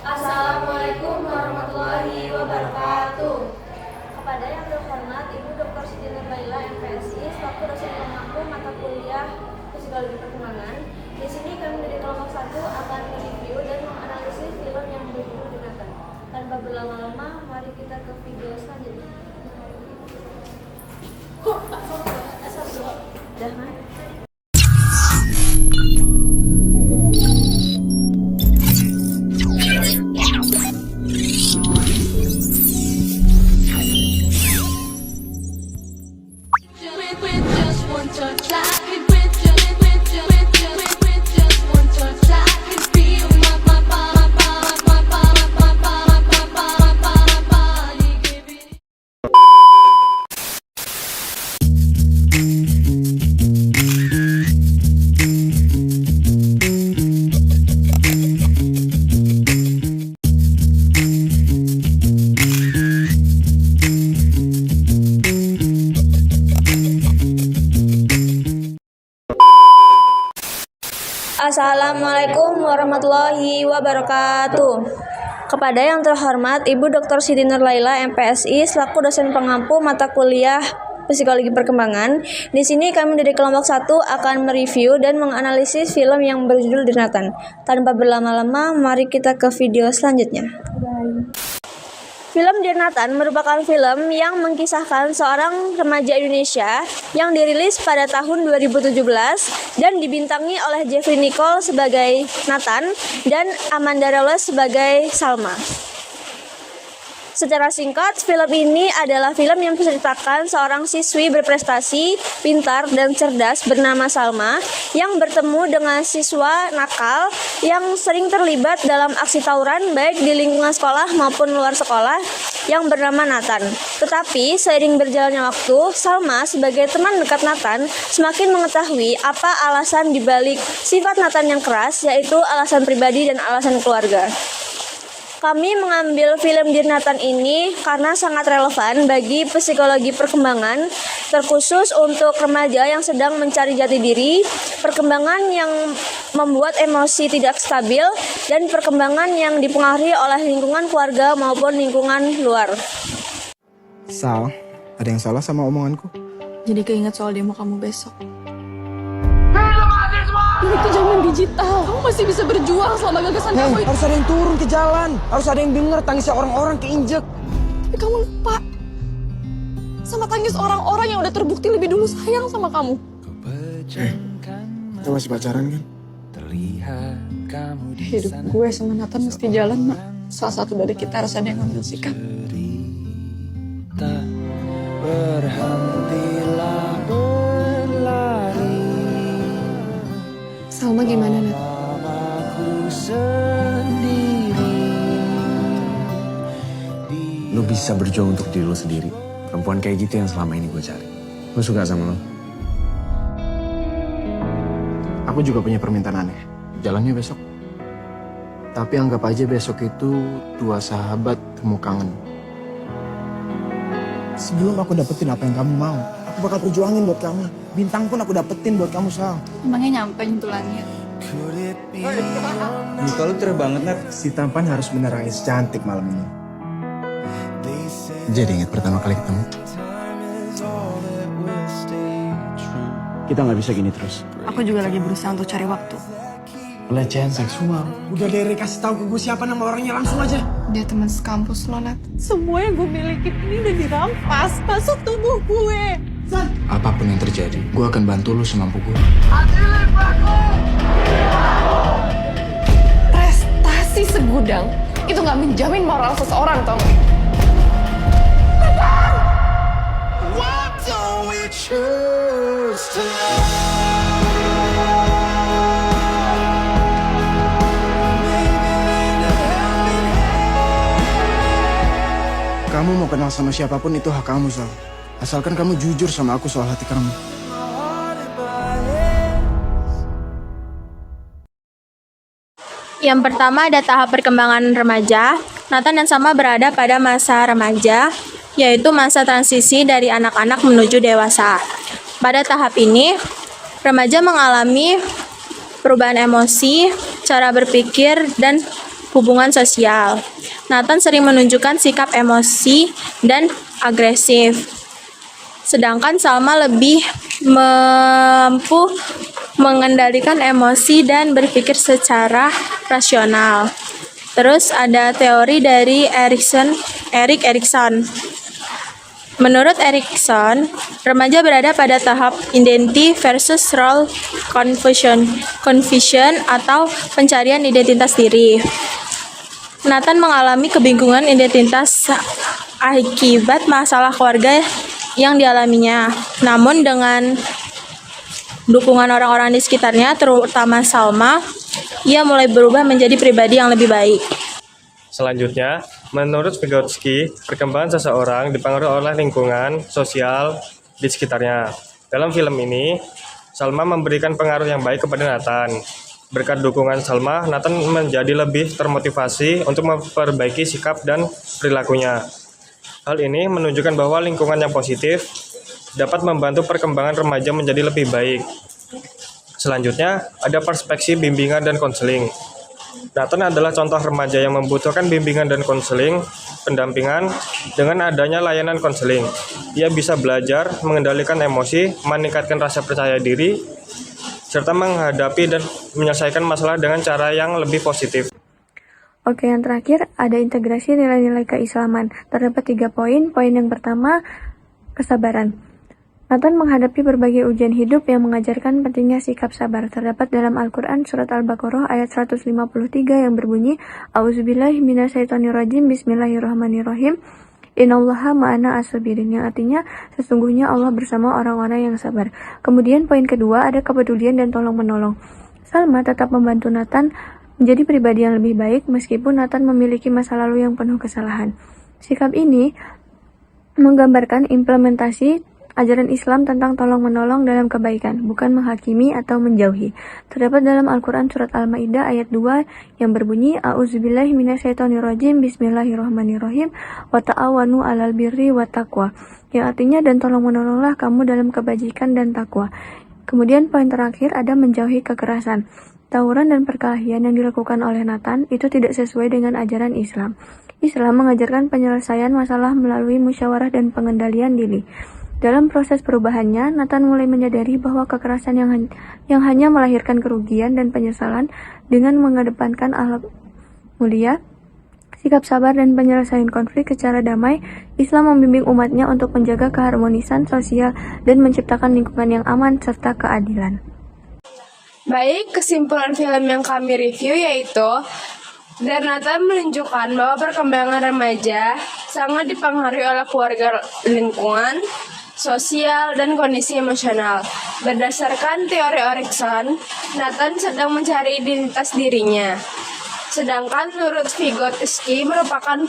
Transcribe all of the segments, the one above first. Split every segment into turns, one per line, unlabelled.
Assalamualaikum warahmatullahi wabarakatuh. Kepada yang terhormat Ibu Dr. Siti Nurlaila MPSI selaku dosen pemangku mata kuliah Psikologi Perkembangan. Di sini kami dari kelompok 1 akan mereview dan menganalisis film yang berjudul Jonathan. Tanpa berlama-lama, mari kita ke video selanjutnya. Jangan. Assalamualaikum warahmatullahi wabarakatuh. Kepada yang terhormat Ibu Dr. Siti Nurlaila MPSI selaku dosen pengampu mata kuliah Psikologi Perkembangan. Di sini kami dari kelompok 1 akan mereview dan menganalisis film yang berjudul Jonathan. Tanpa berlama-lama, mari kita ke video selanjutnya. Film Jonathan merupakan film yang mengisahkan seorang remaja Indonesia yang dirilis pada tahun 2017 dan dibintangi oleh Jeffrey Nicole sebagai Nathan dan Amanda Rowles sebagai Salma. Secara singkat, film ini adalah film yang menceritakan seorang siswi berprestasi, pintar, dan cerdas bernama Salma yang bertemu dengan siswa nakal yang sering terlibat dalam aksi tawuran baik di lingkungan sekolah maupun luar sekolah yang bernama Nathan. Tetapi, seiring berjalannya waktu, Salma sebagai teman dekat Nathan semakin mengetahui apa alasan dibalik sifat Nathan yang keras, yaitu alasan pribadi dan alasan keluarga. Kami mengambil film Jonathan ini karena sangat relevan bagi psikologi perkembangan, terkhusus untuk remaja yang sedang mencari jati diri, perkembangan yang membuat emosi tidak stabil, dan perkembangan yang dipengaruhi oleh lingkungan keluarga maupun lingkungan luar.
Sal, ada yang salah sama omonganku?
Jadi keinget soal demo kamu besok. Ini tuh zaman digital, kamu masih bisa berjuang selama gagasan kamu itu.
Harus ada yang turun ke jalan, harus ada yang denger tangisnya orang-orang keinjek.
Tapi kamu lupa sama tangis orang-orang yang udah terbukti lebih dulu sayang sama kamu.
Kita masih pacaran kan?
Hidup gue sama Nathan mesti jalan, Mak. Salah satu dari kita harus ada yang ngambil sikap.
Berhentilah berlari.
Salma gimana, Nat?
Lo bisa berjuang untuk diri lo sendiri. Perempuan kayak gitu yang selama ini gue cari. Gue suka sama lo.
Aku juga punya permintaan aneh. Jalannya besok. Tapi anggap aja besok itu dua sahabat temu kangen. Sebelum aku dapetin apa yang kamu mau, aku bakal perjuangin buat kamu. Bintang pun aku dapetin buat kamu, Sal.
Emangnya nyampe nyentuh langit?
Muka lu cerah banget, Nat. Si tampan harus menerangi secantik malam ini.
Jadi ingat pertama kali ketemu?
Kita nggak bisa gini terus.
Aku juga lagi berusaha untuk cari waktu.
Pelecehan seksual. Udah deh, kasih tahu ke gue siapa nama orangnya langsung aja.
Dia teman sekampus lo, Nat. Semua yang gue miliki ini udah dirampas masuk tubuh gue.
Apapun yang terjadi, gue akan bantu lo semampu gue.
Prestasi segudang itu nggak menjamin moral seseorang, tau gak?
Kamu mau kenal sama siapapun itu hak kamu, Sal. Asalkan kamu jujur sama aku soal hati kamu.
Yang pertama ada tahap perkembangan remaja. Nathan dan Salma berada pada masa remaja, yaitu masa transisi dari anak-anak menuju dewasa. Pada tahap ini, remaja mengalami perubahan emosi, cara berpikir, dan
hubungan sosial. Nathan sering menunjukkan sikap emosi dan agresif. Sedangkan Salma lebih mampu mengendalikan emosi dan berpikir secara rasional. Terus ada teori dari Erik Erikson. Menurut Erikson, remaja berada pada tahap identity versus role confusion atau pencarian identitas diri. Nathan mengalami kebingungan identitas akibat masalah keluarga yang dialaminya. Namun dengan dukungan orang-orang di sekitarnya, terutama Salma, ia mulai berubah menjadi pribadi yang lebih baik.
Selanjutnya, menurut Vygotsky, perkembangan seseorang dipengaruhi oleh lingkungan sosial di sekitarnya. Dalam film ini, Salma memberikan pengaruh yang baik kepada Nathan. Berkat dukungan Salma, Nathan menjadi lebih termotivasi untuk memperbaiki sikap dan perilakunya. Hal ini menunjukkan bahwa lingkungan yang positif dapat membantu perkembangan remaja menjadi lebih baik. Selanjutnya, ada perspektif bimbingan dan konseling. Nathan adalah contoh remaja yang membutuhkan bimbingan dan konseling, pendampingan. Dengan adanya layanan konseling, ia bisa belajar mengendalikan emosi, meningkatkan rasa percaya diri, serta menghadapi dan menyelesaikan masalah dengan cara yang lebih positif.
Oke, yang terakhir ada integrasi nilai-nilai keislaman. Terdapat 3 poin. Poin yang pertama, kesabaran. Nathan menghadapi berbagai ujian hidup yang mengajarkan pentingnya sikap sabar. Terdapat dalam Al-Quran surat Al-Baqarah ayat 153 yang berbunyi, A'udzubillahi minasyaitonirrajim, Bismillahirrahmanirrahim, Innallaha ma'ana as-sabirin, yang artinya sesungguhnya Allah bersama orang-orang yang sabar. Kemudian poin kedua ada kepedulian dan tolong-menolong. Salma tetap membantu Nathan menjadi pribadi yang lebih baik meskipun Nathan memiliki masa lalu yang penuh kesalahan. Sikap ini menggambarkan implementasi ajaran Islam tentang tolong-menolong dalam kebaikan, bukan menghakimi atau menjauhi. Terdapat dalam Al-Quran surat Al-Ma'idah ayat 2 yang berbunyi, A'udzubillahi minasyaitonirrajim, Bismillahirrahmanirrahim, wa ta'awanu 'alal birri wa taqwa, yang artinya dan tolong-menolonglah kamu dalam kebajikan dan takwa. Kemudian poin terakhir ada menjauhi kekerasan. Tawuran dan perkelahian yang dilakukan oleh Nathan itu tidak sesuai dengan ajaran Islam. Islam mengajarkan penyelesaian masalah melalui musyawarah dan pengendalian diri. Dalam proses perubahannya, Nathan mulai menyadari bahwa kekerasan yang hanya melahirkan kerugian dan penyesalan. Dengan mengedepankan akhlak mulia, sikap sabar dan penyelesaian konflik secara damai, Islam membimbing umatnya untuk menjaga keharmonisan sosial dan menciptakan lingkungan yang aman serta keadilan.
Baik, kesimpulan film yang kami review yaitu Nathan menunjukkan bahwa perkembangan remaja sangat dipengaruhi oleh keluarga, lingkungan, sosial, dan kondisi emosional. Berdasarkan teori Erikson, Nathan sedang mencari identitas dirinya. Sedangkan menurut Vygotsky merupakan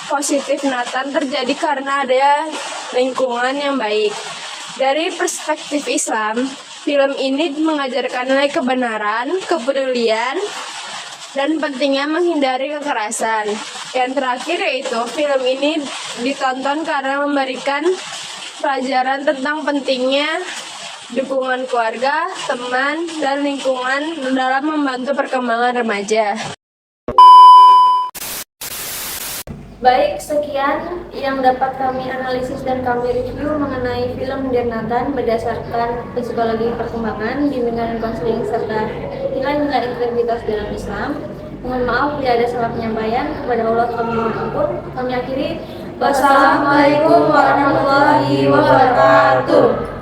positif Nathan terjadi karena ada lingkungan yang baik. Dari perspektif Islam, film ini mengajarkan nilai kebenaran, kepedulian, dan pentingnya menghindari kekerasan. Yang terakhir yaitu film ini ditonton karena memberikan pelajaran tentang pentingnya dukungan keluarga, teman, dan lingkungan dalam membantu perkembangan remaja.
Baik, sekian yang dapat kami analisis dan kami review mengenai film Dear Nathan berdasarkan psikologi perkembangan, bimbingan dan konseling serta nilai-nilai integritas dalam Islam. Mohon maaf bila ada salah penyampaian. Kepada Allah kami mohon ampun. Kami akhiri. Wassalamualaikum warahmatullahi wabarakatuh.